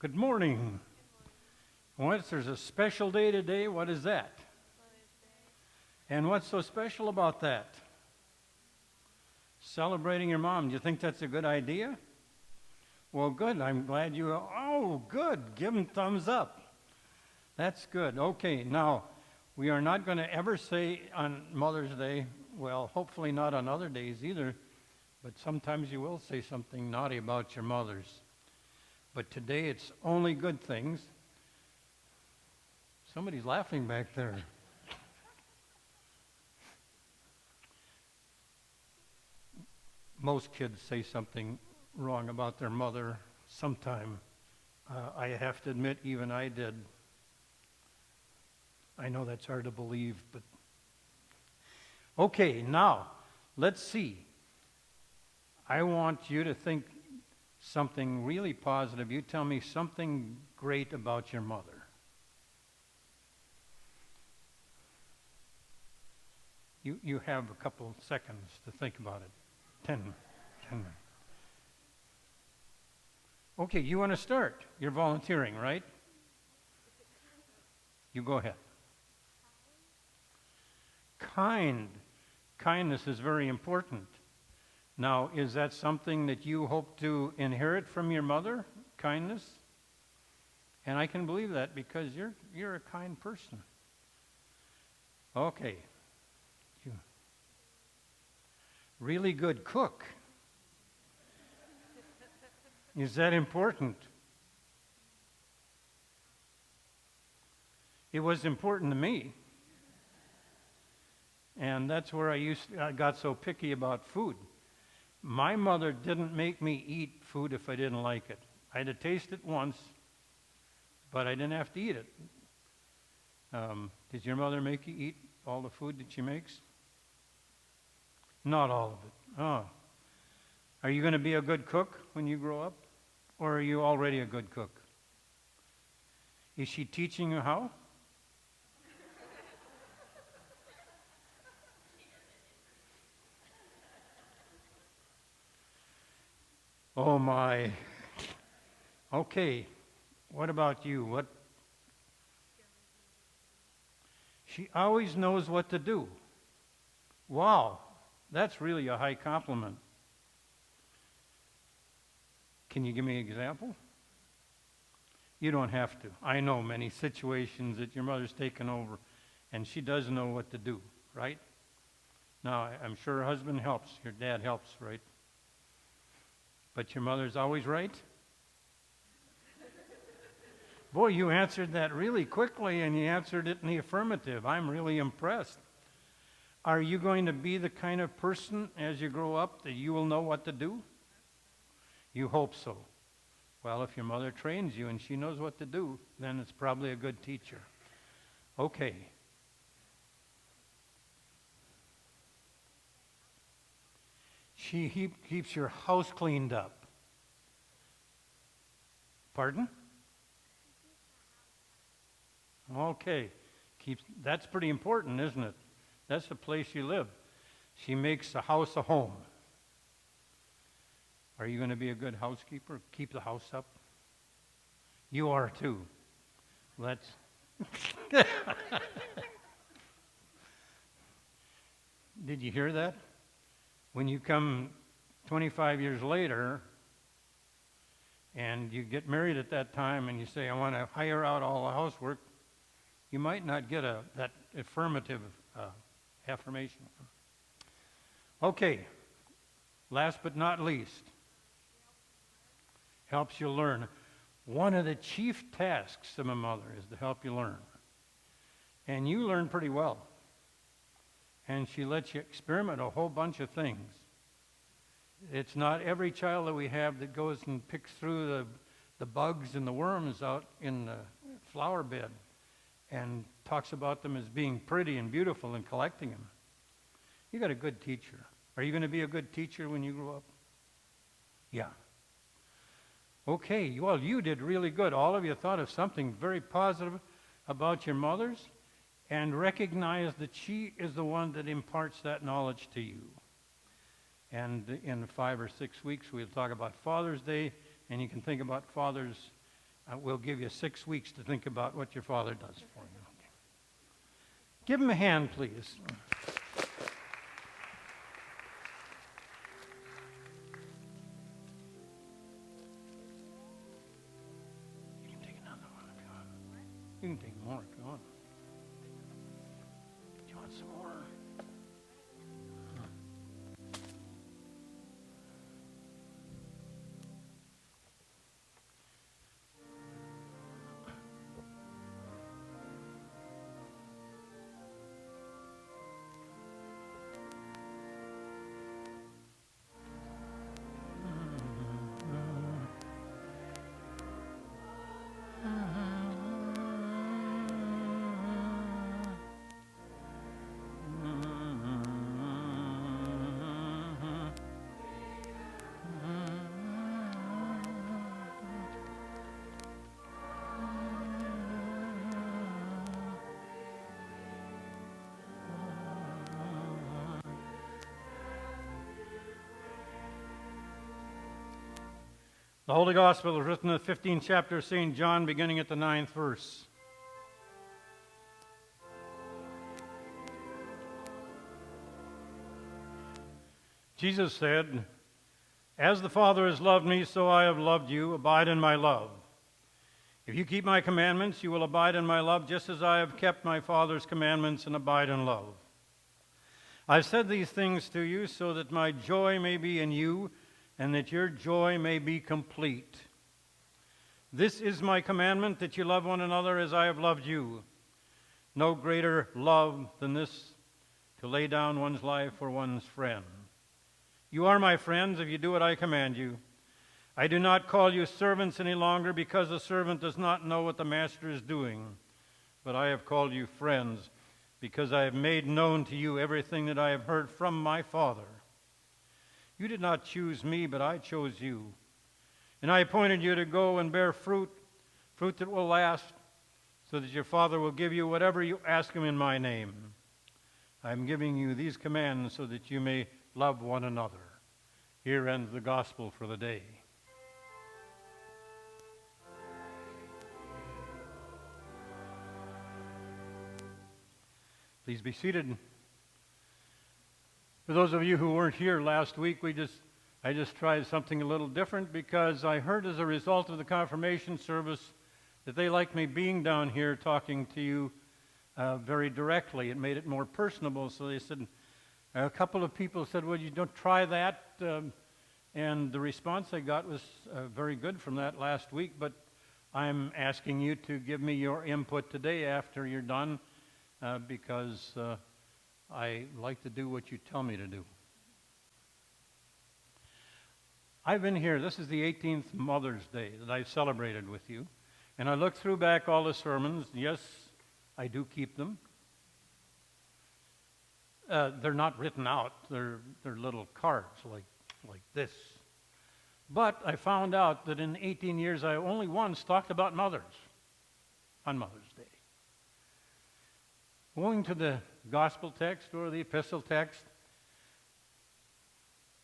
Good morning. There's a special day today. What is that? And what's so special about that? Celebrating your mom. Do you think that's a good idea? Well, good. I'm glad you... Oh, good. Give them thumbs up. That's good. Okay, now, we are not going to ever say on Mother's Day, well, hopefully not on other days either, but sometimes you will say something naughty about your mothers. But today it's only good things. Somebody's laughing back there. Most kids say something wrong about their mother sometime. I have to admit, even I did. I know that's hard to believe, but... Okay, now, let's see. I want you to think something really positive. You tell me something great about your mother. You have a couple seconds to think about it. 10 minutes. Okay, you want to start. You're volunteering, right? You go ahead. Kindness is very important. Now, is that something that you hope to inherit from your mother? Kindness? And I can believe that because you're a kind person. Okay. Really good cook. Is that important? It was important to me. And that's where I got so picky about food. My mother didn't make me eat food if I didn't like it. I had to taste it once, but I didn't have to eat it. Did your mother make you eat all the food that she makes? Not all of it. Oh. Are you going to be a good cook when you grow up? Or are you already a good cook? Is she teaching you how? Oh my. Okay. What about you? She always knows what to do. Wow. That's really a high compliment. Can you give me an example? You don't have to. I know many situations that your mother's taken over, and she does know what to do, right? Now, I'm sure her husband helps. Your dad helps, right? But your mother's always right? Boy, you answered that really quickly, and you answered it in the affirmative. I'm really impressed. Are you going to be the kind of person as you grow up that you will know what to do? You hope so. Well, if your mother trains you and she knows what to do, then it's probably a good teacher. Okay. She keeps your house cleaned up. Pardon? Okay. That's pretty important, isn't it? That's the place you live. She makes the house a home. Are you going to be a good housekeeper? Keep the house up? You are too. Let's... Did you hear that? When you come 25 years later and you get married at that time and you say, I want to hire out all the housework, you might not get that affirmative affirmation. Okay, last but not least, helps you learn. One of the chief tasks of a mother is to help you learn. And you learn pretty well. And she lets you experiment a whole bunch of things. It's not every child that we have that goes and picks through the bugs and the worms out in the flower bed and talks about them as being pretty and beautiful and collecting them. You got a good teacher. Are you going to be a good teacher when you grow up? Yeah. Okay, well, you did really good. All of you thought of something very positive about your mothers and recognized that she is the one that imparts that knowledge to you. And in 5 or 6 weeks, we'll talk about Father's Day, and you can think about fathers we'll give you 6 weeks to think about what your father does for you. Okay. Give him a hand, please. You can take another one if you want. You can take more if you want. Do you want some more? The Holy Gospel is written in the 15th chapter of St. John, beginning at the 9th verse. Jesus said, "As the Father has loved me, so I have loved you. Abide in my love. If you keep my commandments, you will abide in my love, just as I have kept my Father's commandments and abide in love. I've said these things to you so that my joy may be in you, and that your joy may be complete. This is my commandment, that you love one another as I have loved you. No greater love than this, to lay down one's life for one's friend. You are my friends if you do what I command you. I do not call you servants any longer, because the servant does not know what the master is doing. But I have called you friends, because I have made known to you everything that I have heard from my Father. You did not choose me, but I chose you. And I appointed you to go and bear fruit, fruit that will last, so that your Father will give you whatever you ask him in my name. I am giving you these commands so that you may love one another." Here ends the gospel for the day. Please be seated. For those of you who weren't here last week, I just tried something a little different, because I heard as a result of the confirmation service that they liked me being down here talking to you very directly. It made it more personable. So they said, a couple of people said, "Well, you don't try that." And the response I got was very good from that last week. But I'm asking you to give me your input today after you're done, because I like to do what you tell me to do. I've been here. This is the 18th Mother's Day that I've celebrated with you. And I looked through back all the sermons. Yes, I do keep them. They're not written out. They're little cards like this. But I found out that in 18 years I only once talked about mothers on Mother's Day. Going to the gospel text or the epistle text.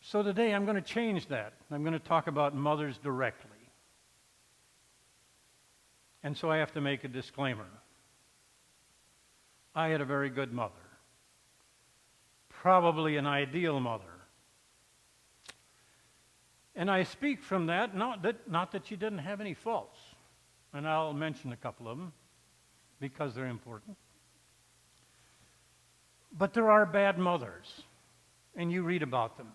So today I'm going to change that. I'm going to talk about mothers directly. And so I have to make a disclaimer. I had a very good mother. Probably an ideal mother. And I speak from that, not that she didn't have any faults. And I'll mention a couple of them because they're important. But there are bad mothers, and you read about them.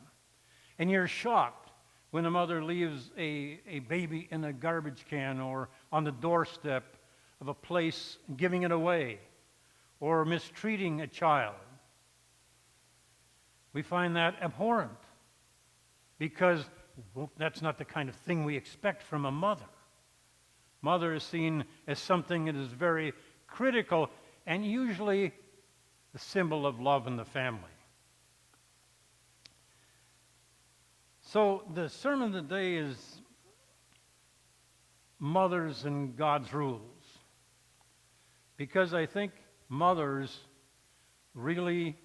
And you're shocked when a mother leaves a baby in a garbage can or on the doorstep of a place, giving it away, or mistreating a child. We find that abhorrent because that's not the kind of thing we expect from a mother. Mother is seen as something that is very critical and usually the symbol of love in the family. So the sermon today is Mothers and God's Rules, because I think mothers really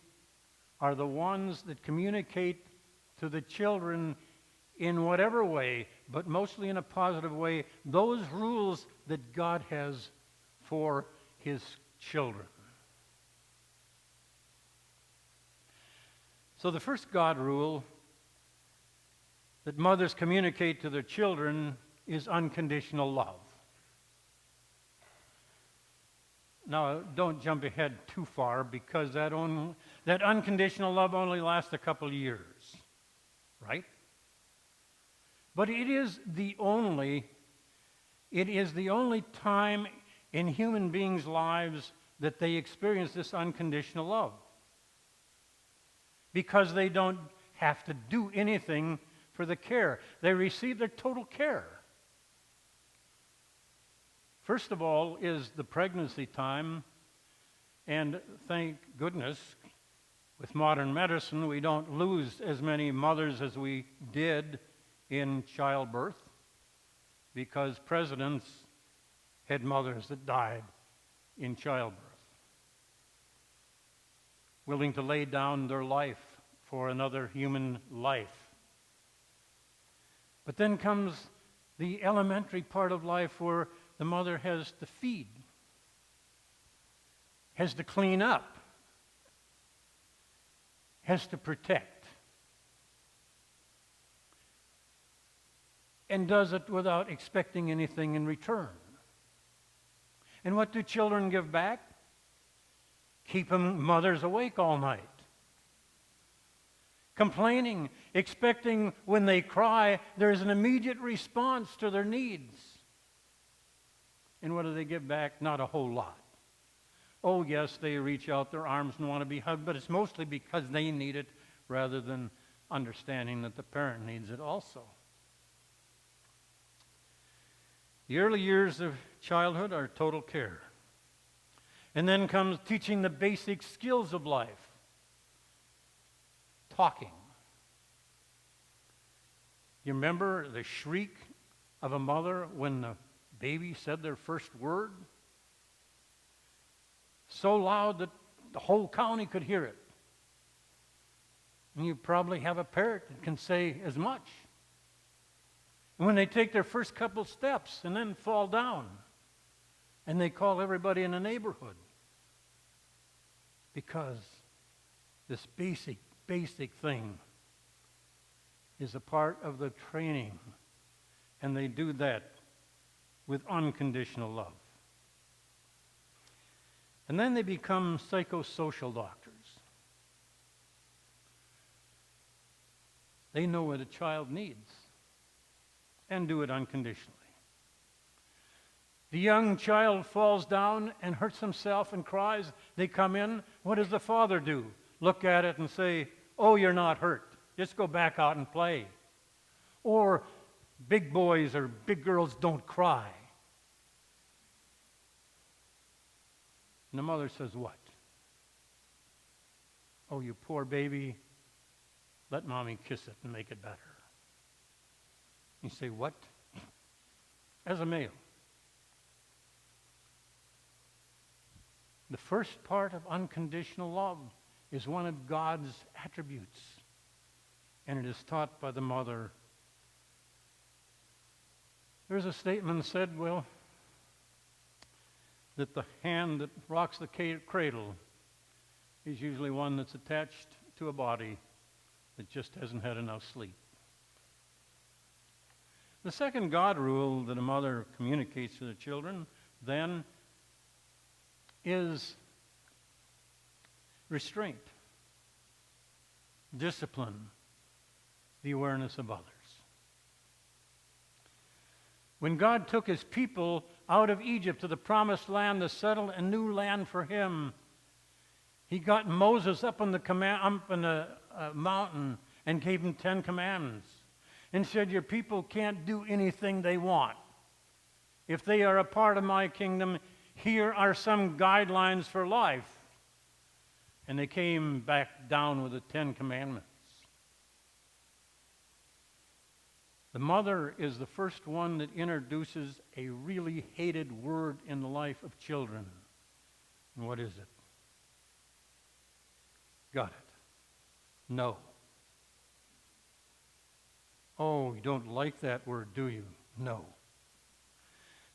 are the ones that communicate to the children in whatever way, but mostly in a positive way, those rules that God has for his children. So the first God rule that mothers communicate to their children is unconditional love. Now, don't jump ahead too far, because that unconditional love only lasts a couple of years, right? But it is the only time in human beings' lives that they experience this unconditional love, because they don't have to do anything for the care. They receive their total care. First of all is the pregnancy time, and thank goodness, with modern medicine, we don't lose as many mothers as we did in childbirth, because presidents had mothers that died in childbirth, willing to lay down their life for another human life. But then comes the elementary part of life where the mother has to feed, has to clean up, has to protect, and does it without expecting anything in return. And what do children give back? Keeping mothers awake all night, complaining, expecting when they cry, there's an immediate response to their needs. And what do they give back? Not a whole lot. Oh, yes, they reach out their arms and want to be hugged, but it's mostly because they need it rather than understanding that the parent needs it also. The early years of childhood are total care. And then comes teaching the basic skills of life. Talking. You remember the shriek of a mother when the baby said their first word? So loud that the whole county could hear it. And you probably have a parrot that can say as much. And when they take their first couple steps and then fall down, and they call everybody in the neighborhood, because this basic thing is a part of the training, and they do that with unconditional love. And then they become psychosocial doctors. They know what a child needs and do it unconditionally. The young child falls down and hurts himself and cries. They come in. What does the father do? Look at it and say, "Oh, you're not hurt. Just go back out and play." Or big boys or big girls don't cry. And the mother says, "What? Oh, you poor baby. Let mommy kiss it and make it better." You say, "What?" As a male. The first part of unconditional love is one of God's attributes, and it is taught by the mother. There's a statement said, well, that the hand that rocks the cradle is usually one that's attached to a body that just hasn't had enough sleep. The second God rule that a mother communicates to the children then is restraint, discipline, the awareness of others. When God took his people out of Egypt to the promised land to settle a new land for him, he got Moses up on the mountain and gave him 10 commandments and said, "Your people can't do anything they want. If they are a part of my kingdom, here are some guidelines for life." And they came back down with the 10 commandments. The mother is the first one that introduces a really hated word in the life of children. And what is it? Got it. No. Oh, you don't like that word, do you? No.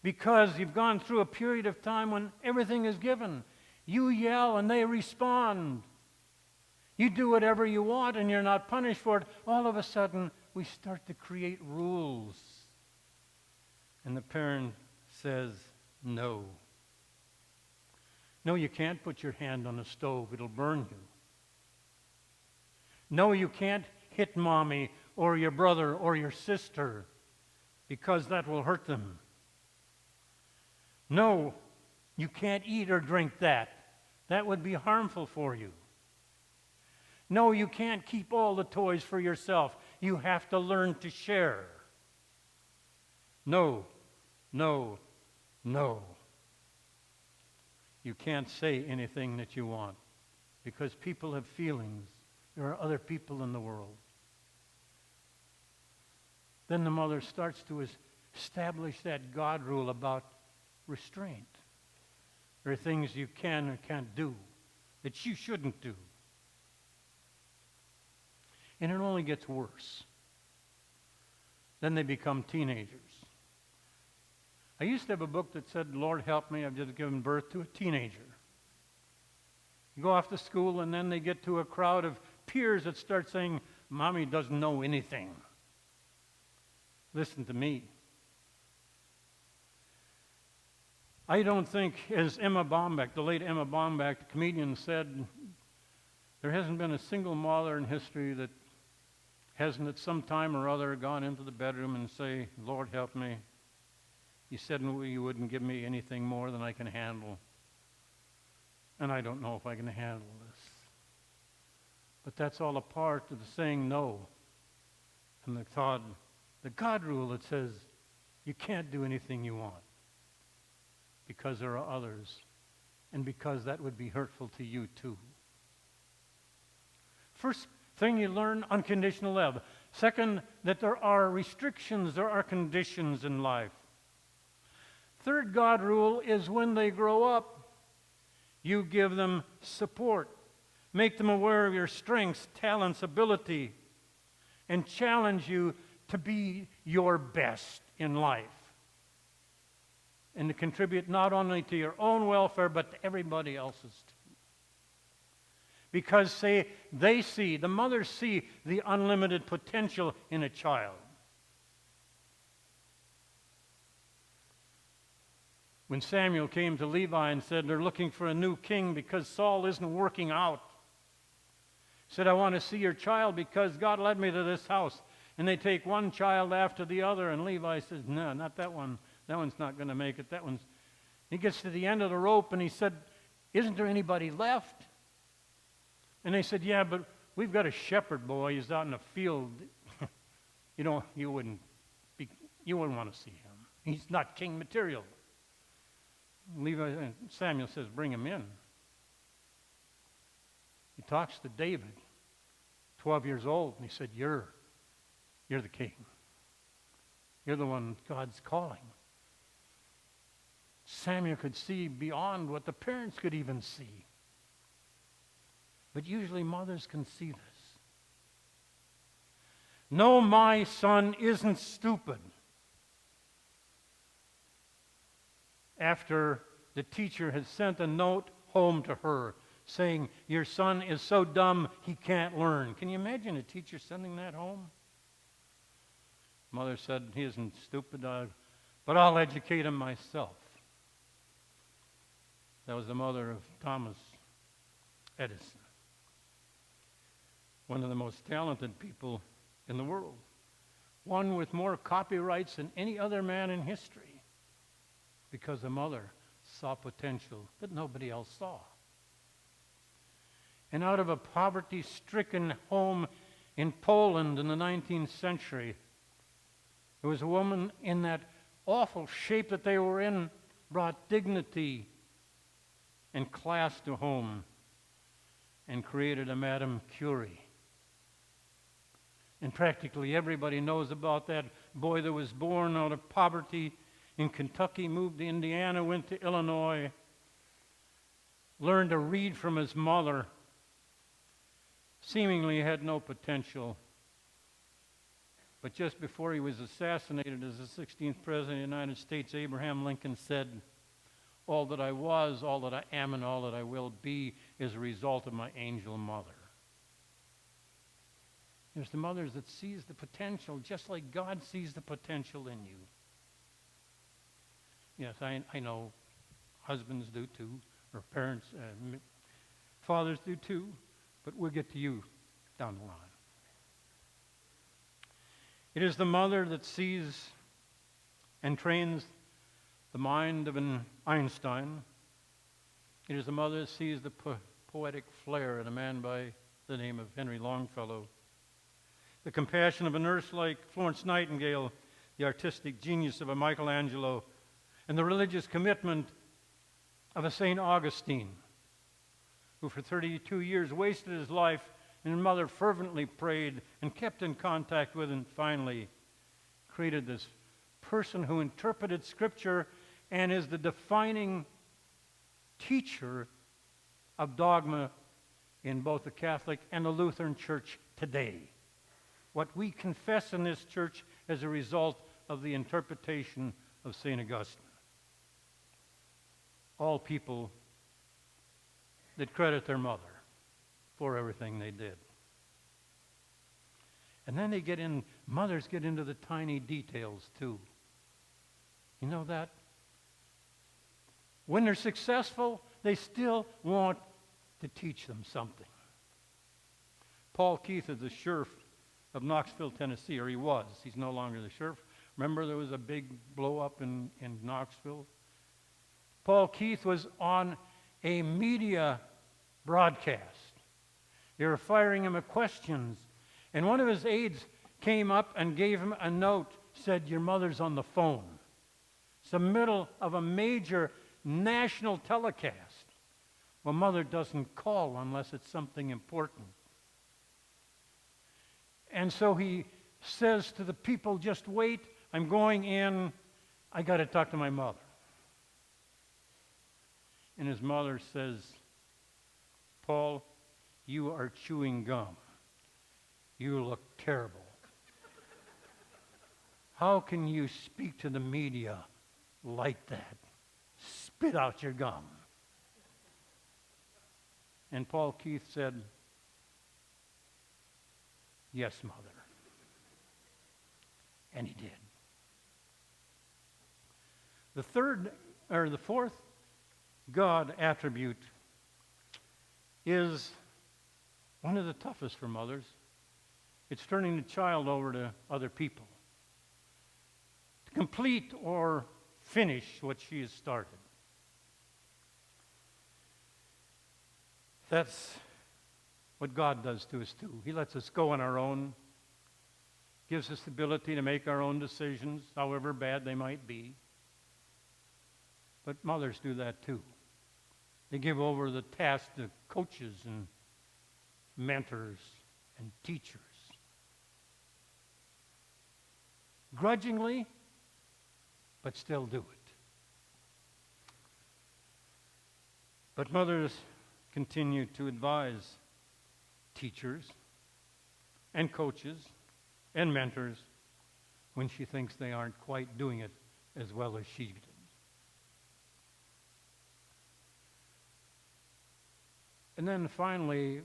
Because you've gone through a period of time when everything is given. You yell and they respond. You do whatever you want and you're not punished for it. All of a sudden, we start to create rules. And the parent says, no. No, you can't put your hand on the stove. It'll burn you. No, you can't hit mommy or your brother or your sister because that will hurt them. No, you can't eat or drink that. That would be harmful for you. No, you can't keep all the toys for yourself. You have to learn to share. No, no, no. You can't say anything that you want because people have feelings. There are other people in the world. Then the mother starts to establish that God rule about restraint. There are things you can or can't do that you shouldn't do. And it only gets worse. Then they become teenagers. I used to have a book that said, Lord help me, I've just given birth to a teenager. You go off to school and then they get to a crowd of peers that start saying, Mommy doesn't know anything. Listen to me. I don't think, as Emma Bombeck, the late Emma Bombeck, the comedian, said, there hasn't been a single mother in history that hasn't at some time or other gone into the bedroom and say, Lord help me. You said you wouldn't give me anything more than I can handle. And I don't know if I can handle this. But that's all a part of the saying no. And the God rule that says you can't do anything you want because there are others and because that would be hurtful to you too. First thing you learn, unconditional love. Second, that there are restrictions, there are conditions in life. Third God rule is when they grow up, you give them support. Make them aware of your strengths, talents, ability, and challenge you to be your best in life. And to contribute not only to your own welfare, but to everybody else's too. Because the mothers see the unlimited potential in a child. When Samuel came to Levi and said, they're looking for a new king because Saul isn't working out. He said, I want to see your child because God led me to this house. And they take one child after the other, and Levi says, no, not that one. That one's not going to make it. He gets to the end of the rope, and he said, isn't there anybody left? And they said, yeah, but we've got a shepherd boy. He's out in the field. You wouldn't want to see him. He's not king material. Samuel says, bring him in. He talks to David, 12 years old, and he said, you're the king. You're the one God's calling. Samuel could see beyond what the parents could even see. But usually mothers can see this. No, my son isn't stupid. After the teacher had sent a note home to her saying, your son is so dumb he can't learn. Can you imagine a teacher sending that home? Mother said, he isn't stupid, but I'll educate him myself. That was the mother of Thomas Edison, one of the most talented people in the world, one with more copyrights than any other man in history, because the mother saw potential that nobody else saw. And out of a poverty-stricken home in Poland in the 19th century, there was a woman in that awful shape that they were in, brought dignity and class to home and created a Madame Curie. And practically everybody knows about that boy that was born out of poverty in Kentucky, moved to Indiana, went to Illinois, learned to read from his mother, seemingly had no potential, But just before he was assassinated as the 16th President of the United States, Abraham Lincoln said, "All that I was, all that I am, and all that I will be is a result of my angel mother." There's the mothers that sees the potential just like God sees the potential in you. Yes, I know husbands do too, or parents, fathers do too, but we'll get to you down the line. It is the mother that sees and trains the mind of an Einstein. It is the mother that sees the poetic flair in a man by the name of Henry Longfellow, the compassion of a nurse like Florence Nightingale, the artistic genius of a Michelangelo, and the religious commitment of a St. Augustine, who for 32 years wasted his life, and his mother fervently prayed and kept in contact with, and finally created this person who interpreted Scripture and is the defining teacher of dogma in both the Catholic and the Lutheran Church today. What we confess in this church as a result of the interpretation of St. Augustine. All people that credit their mother for everything they did. And then mothers get into the tiny details too. You know that? When they're successful, they still want to teach them something. Paul Keith is the sheriff of Knoxville, Tennessee, or he was. He's no longer the sheriff. Remember there was a big blow up in Knoxville? Paul Keith was on a media broadcast. They were firing him with questions. And one of his aides came up and gave him a note, said, "Your mother's on the phone." It's the middle of a major national telecast. Well, mother doesn't call unless it's something important. And so he says to the people, "Just wait, I'm going in, I got to talk to my mother." And his mother says, "Paul, you are chewing gum. You look terrible. How can you speak to the media like that? Spit out your gum." And Paul Keith said, "Yes, mother." And he did. The fourth God attribute is one of the toughest for mothers. It's turning the child over to other people to complete or finish what she has started. That's what God does to us too. He lets us go on our own, gives us the ability to make our own decisions, however bad they might be. But mothers do that too. They give over the task to coaches and mentors and teachers. Grudgingly, but still do it. But mothers continue to advise teachers and coaches and mentors when she thinks they aren't quite doing it as well as she did. And then finally,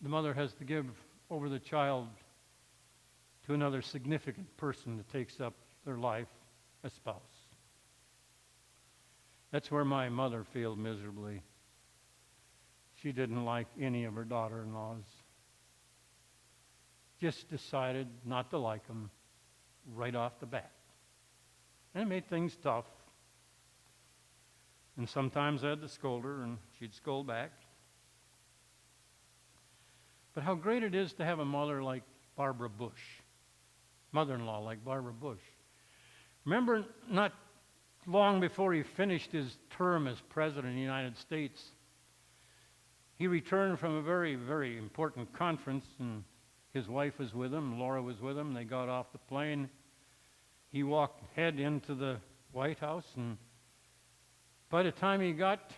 the mother has to give over the child to another significant person that takes up their life, a spouse. That's where my mother failed miserably. She didn't like any of her daughter-in-laws. Just decided not to like them right off the bat. And it made things tough. And sometimes I had to scold her, and she'd scold back. But how great it is to have a mother like Barbara Bush, mother-in-law like Barbara Bush. Remember, not long before he finished his term as President of the United States, he returned from a very, very important conference, and his wife was with him, Laura was with him. They got off the plane. He walked head into the White House, and by the time he got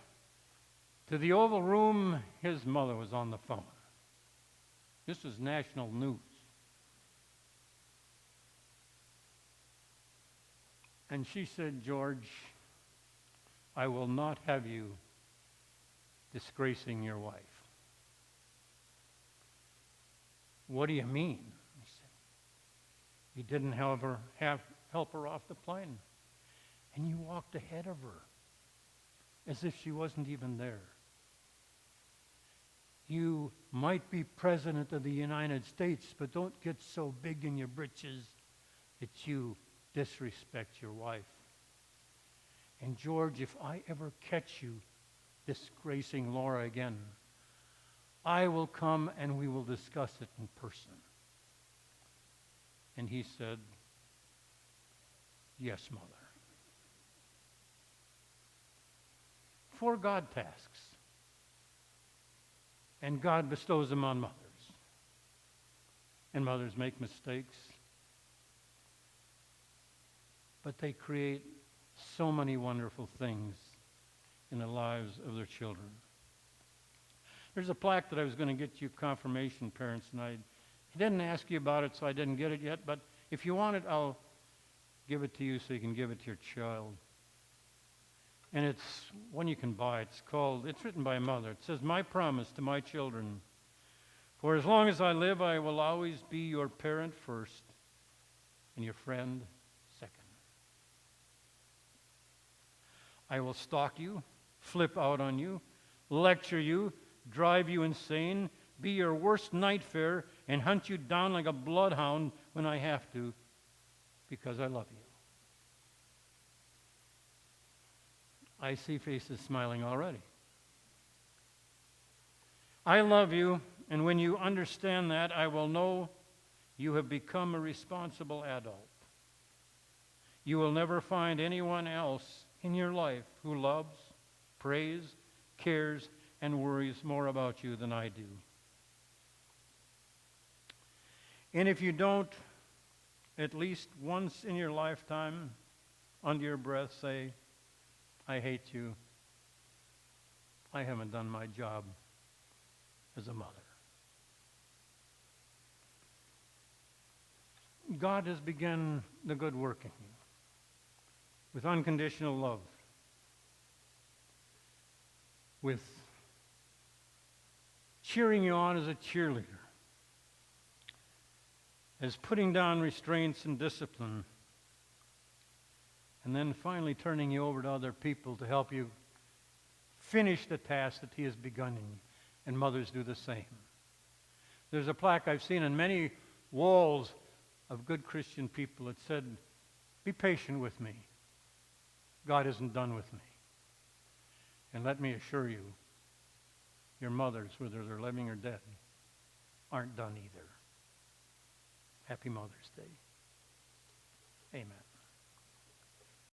to the Oval Room, his mother was on the phone. This was national news. And she said, George, I will not have you disgracing your wife. What do you mean? I said, you didn't help her off the plane. And you walked ahead of her as if she wasn't even there. You might be President of the United States, but don't get so big in your britches that you disrespect your wife. And George, if I ever catch you disgracing Laura again, I will come and we will discuss it in person. And he said, yes, Mother. 4 God tasks. And God bestows them on mothers. And mothers make mistakes. But they create so many wonderful things in the lives of their children. There's a plaque that I was going to get you confirmation parents, and I didn't ask you about it, so I didn't get it yet, but if you want it, I'll give it to you so you can give it to your child. And it's one you can buy. It's written by a mother. It says, my promise to my children, for as long as I live, I will always be your parent first and your friend second. I will stalk you, flip out on you, lecture you, drive you insane, be your worst nightmare, and hunt you down like a bloodhound when I have to, because I love you. I see faces smiling already. I love you, and when you understand that, I will know you have become a responsible adult. You will never find anyone else in your life who loves, prays, cares, and worries more about you than I do. And if you don't, at least once in your lifetime, under your breath, say, I hate you. I haven't done my job as a mother. God has begun the good work in you with unconditional love, with cheering you on as a cheerleader, as putting down restraints and discipline, and then finally turning you over to other people to help you finish the task that he has begun in you. And mothers do the same. There's a plaque I've seen on many walls of good Christian people that said, be patient with me. God isn't done with me. And let me assure you, your mothers, whether they're living or dead, aren't done either. Happy Mother's Day. Amen.